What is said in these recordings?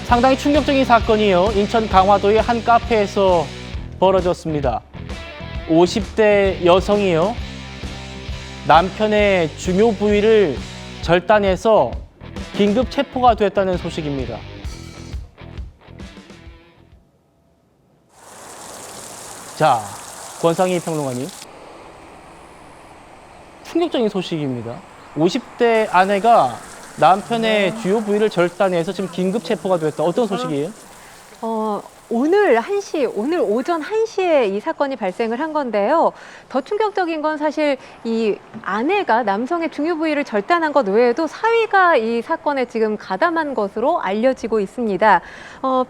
상당히 충격적인 사건이요. 인천 강화도의 한 카페에서 벌어졌습니다. 50대 여성이요. 남편의 중요 부위를 절단해서 긴급 체포가 됐다는 소식입니다. 자, 권상희 평론가님. 충격적인 소식입니다. 50대 아내가 남편의 주요 부위를 절단해서 지금 긴급 체포가 됐다. 어떤 소식이에요? 오늘 오전 1시에 이 사건이 발생을 한 건데요. 더 충격적인 건 사실 이 아내가 남성의 중요 부위를 절단한 것 외에도 사위가 이 사건에 지금 가담한 것으로 알려지고 있습니다.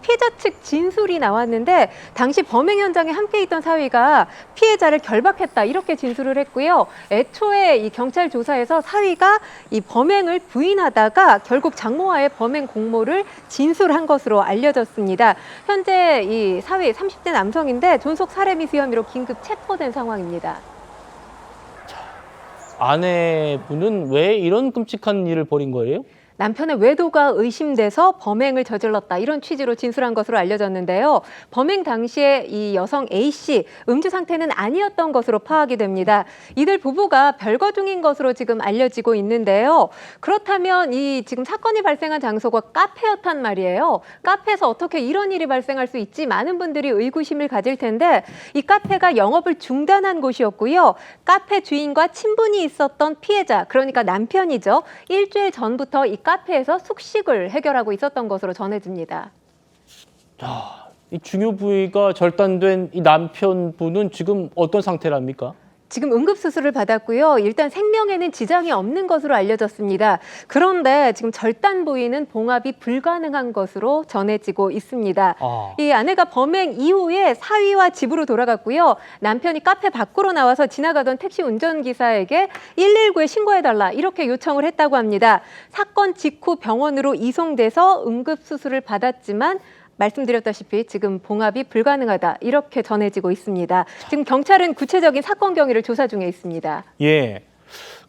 피해자 측 진술이 나왔는데 당시 범행 현장에 함께 있던 사위가 피해자를 결박했다 이렇게 진술을 했고요. 애초에 이 경찰 조사에서 사위가 이 범행을 부인하다가 결국 장모와의 범행 공모를 진술한 것으로 알려졌습니다. 현재 이 사위 30대 남성인데 존속 살해 미수 혐의로 긴급 체포된 상황입니다. 아내분은 왜 이런 끔찍한 일을 벌인 거예요? 남편의 외도가 의심돼서 범행을 저질렀다 이런 취지로 진술한 것으로 알려졌는데요. 범행 당시에 이 여성 A씨 음주 상태는 아니었던 것으로 파악이 됩니다. 이들 부부가 별거 중인 것으로 지금 알려지고 있는데요. 그렇다면 이 지금 사건이 발생한 장소가 카페였단 말이에요. 카페에서 어떻게 이런 일이 발생할 수 있지? 많은 분들이 의구심을 가질 텐데 이 카페가 영업을 중단한 곳이었고요. 카페 주인과 친분이 있었던 피해자, 그러니까 남편이죠. 일주일 전부터 이 카페에서 숙식을 해결하고 있었던 것으로 전해집니다. 자, 이 중요 부위가 절단된 이 남편분은 지금 어떤 상태랍니까? 지금 응급수술을 받았고요. 일단 생명에는 지장이 없는 것으로 알려졌습니다. 그런데 지금 절단 부위는 봉합이 불가능한 것으로 전해지고 있습니다. 이 아내가 범행 이후에 사위와 집으로 돌아갔고요. 남편이 카페 밖으로 나와서 지나가던 택시 운전기사에게 119에 신고해달라 이렇게 요청을 했다고 합니다. 사건 직후 병원으로 이송돼서 응급수술을 받았지만 말씀드렸다시피 지금 봉합이 불가능하다 이렇게 전해지고 있습니다. 지금 경찰은 구체적인 사건 경위를 조사 중에 있습니다. 예.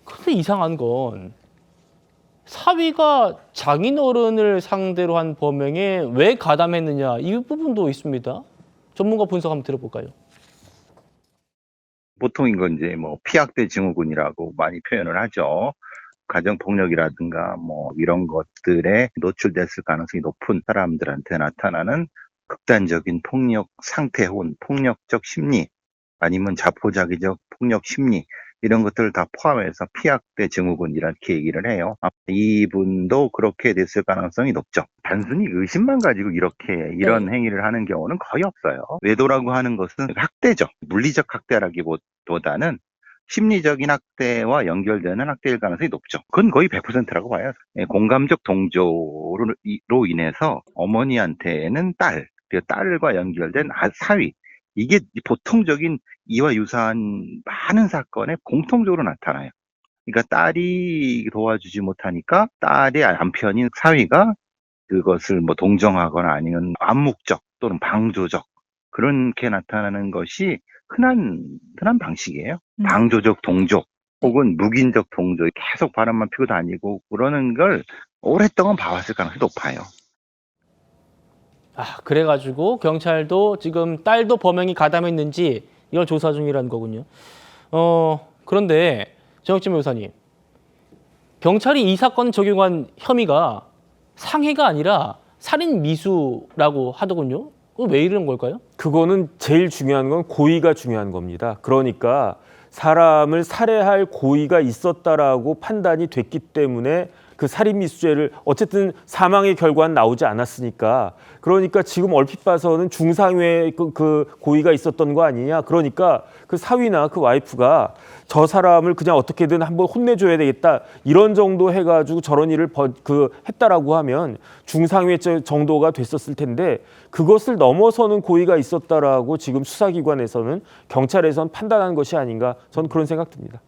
근데 이상한 건 사위가 장인어른을 상대로 한 범행에 왜 가담했느냐 이 부분도 있습니다. 전문가 분석 한번 들어볼까요? 보통 이건 이제 뭐 피학대 증후군이라고 많이 표현을 하죠. 가정폭력이라든가 뭐 이런 것들에 노출됐을 가능성이 높은 사람들한테 나타나는 극단적인 폭력 상태 혹은 폭력적 심리 아니면 자포자기적 폭력 심리 이런 것들을 다 포함해서 피학대 증후군 이렇게 얘기를 해요. 이분도 그렇게 됐을 가능성이 높죠. 단순히 의심만 가지고 이런 행위를 하는 경우는 거의 없어요. 외도라고 하는 것은 학대죠. 물리적 학대라기보다는 심리적인 학대와 연결되는 학대일 가능성이 높죠. 그건 거의 100%라고 봐요. 공감적 동조로 인해서 어머니한테는 딸, 그리고 딸과 연결된 사위. 이게 보통적인 이와 유사한 많은 사건에 공통적으로 나타나요. 그러니까 딸이 도와주지 못하니까 딸의 남편인 사위가 그것을 뭐 동정하거나 아니면 암묵적 또는 방조적 그렇게 나타나는 것이 흔한 방식이에요. 방조적 동조 혹은 묵인적 동조 계속 바람만 피고 다니고 그러는 걸 오랫동안 봐왔을 가능성이 높아요. 그래가지고 경찰도 지금 딸도 범행이 가담했는지 이걸 조사 중이라는 거군요. 그런데 정혁진 변호사님, 경찰이 이 사건 적용한 혐의가 상해가 아니라 살인 미수라고 하더군요. 왜 이러는 걸까요? 그거는 제일 중요한 건 고의가 중요한 겁니다. 그러니까 사람을 살해할 고의가 있었다라고 판단이 됐기 때문에 그 살인미수죄를 어쨌든 사망의 결과는 나오지 않았으니까 그러니까 지금 얼핏 봐서는 중상외 그 고의가 있었던 거 아니냐. 그러니까 그 사위나 그 와이프가 저 사람을 그냥 어떻게든 한번 혼내줘야 되겠다 이런 정도 해가지고 저런 일을 했다라고 하면 중상외 정도가 됐었을 텐데 그것을 넘어서는 고의가 있었다라고 지금 수사기관에서는 경찰에서는 판단한 것이 아닌가 저는 그런 생각 듭니다.